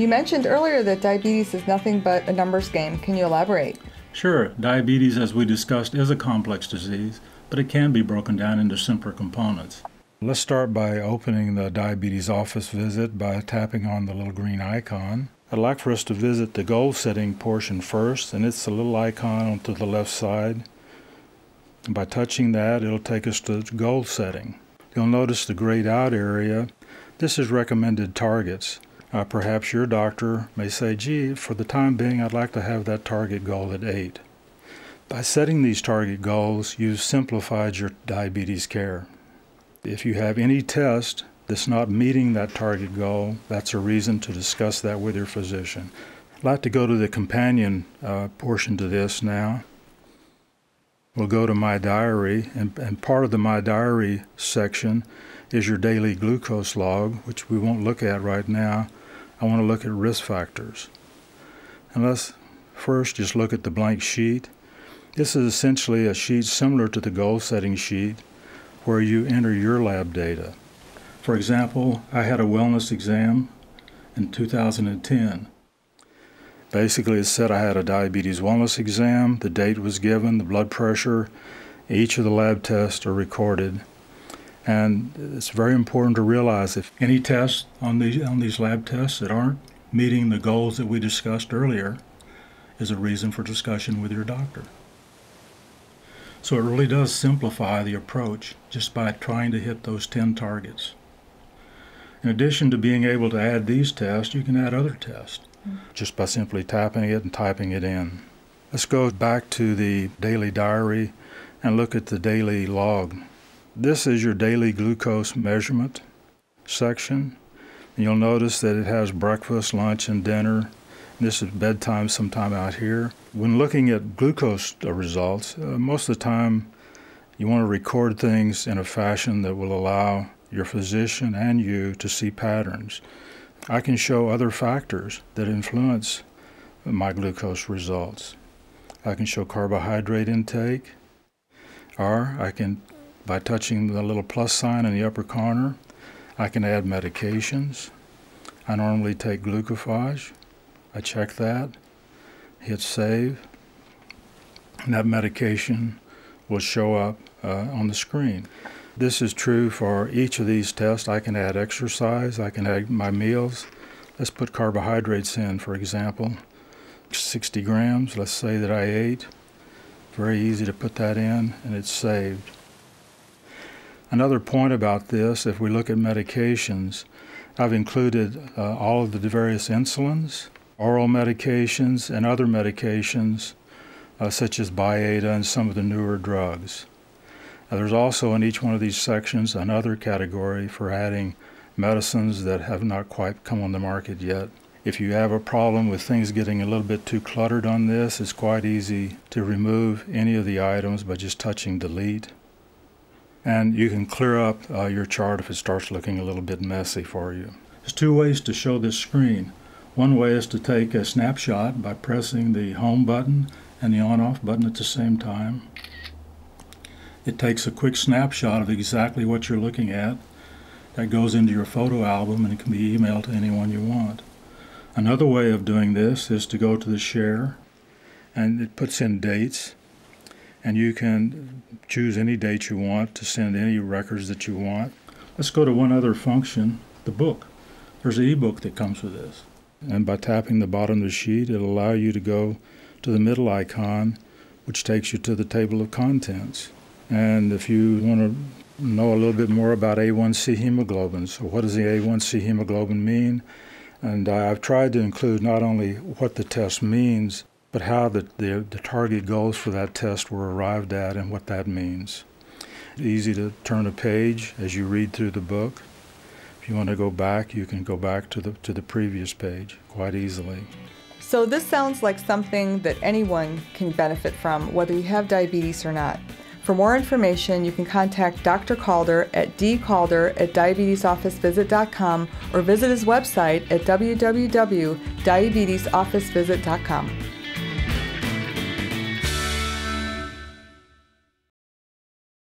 You mentioned earlier that diabetes is nothing but a numbers game. Can you elaborate? Sure. Diabetes, as we discussed, is a complex disease, but it can be broken down into simpler components. Let's start by opening the diabetes office visit by tapping on the little green icon. I'd like for us to visit the goal setting portion first, and it's the little icon onto the left side. And by touching that, it'll take us to goal setting. You'll notice the grayed out area. This is recommended targets. Perhaps your doctor may say, gee, for the time being, I'd like to have that target goal at 8. By setting these target goals, you've simplified your diabetes care. If you have any test that's not meeting that target goal, that's a reason to discuss that with your physician. I'd like to go to the companion portion to this now. We'll go to My Diary, and part of the My Diary section is your daily glucose log, which we won't look at right now. I want to look at risk factors. And let's first just look at the blank sheet. This is essentially a sheet similar to the goal-setting sheet where you enter your lab data. For example, I had a wellness exam in 2010. Basically, it said I had a diabetes wellness exam, the date was given, the blood pressure, each of the lab tests are recorded. And it's very important to realize if any tests on these lab tests that aren't meeting the goals that we discussed earlier is a reason for discussion with your doctor. So it really does simplify the approach just by trying to hit those 10 targets. In addition to being able to add these tests, you can add other tests just by simply tapping it and typing it in. Let's go back to the daily diary and look at the daily log. This is your daily glucose measurement section. And you'll notice that it has breakfast, lunch, and dinner. This is bedtime sometime out here. When looking at glucose results, most of the time you want to record things in a fashion that will allow your physician and you to see patterns. I can show other factors that influence my glucose results. I can show carbohydrate intake, or I can, by touching the little plus sign in the upper corner, I can add medications. I normally take glucophage. I check that, hit save, and that medication will show up on the screen. This is true for each of these tests. I can add exercise, I can add my meals. Let's put carbohydrates in, for example, 60 grams. Let's say that I ate. Very easy to put that in, and it's saved. Another point about this, if we look at medications, I've included all of the various insulins, oral medications, and other medications such as Byetta and some of the newer drugs. There's also in each one of these sections another category for adding medicines that have not quite come on the market yet. If you have a problem with things getting a little bit too cluttered on this, it's quite easy to remove any of the items by just touching delete. And you can clear up your chart if it starts looking a little bit messy for you. There's two ways to show this screen. One way is to take a snapshot by pressing the home button and the on-off button at the same time. It takes a quick snapshot of exactly what you're looking at. That goes into your photo album and it can be emailed to anyone you want. Another way of doing this is to go to the share, and it puts in dates, and you can choose any date you want to send any records that you want. Let's go to one other function, the book. There's an ebook that comes with this. And by tapping the bottom of the sheet, it'll allow you to go to the middle icon, which takes you to the table of contents. And if you want to know a little bit more about A1C hemoglobin, so what does the A1C hemoglobin mean? And I've tried to include not only what the test means, but how the target goals for that test were arrived at and what that means. Easy to turn a page as you read through the book. If you want to go back, you can go back to the previous page quite easily. So this sounds like something that anyone can benefit from, whether you have diabetes or not. For more information, you can contact Dr. Calder at dcalder@diabetesofficevisit.com or visit his website at www.diabetesofficevisit.com.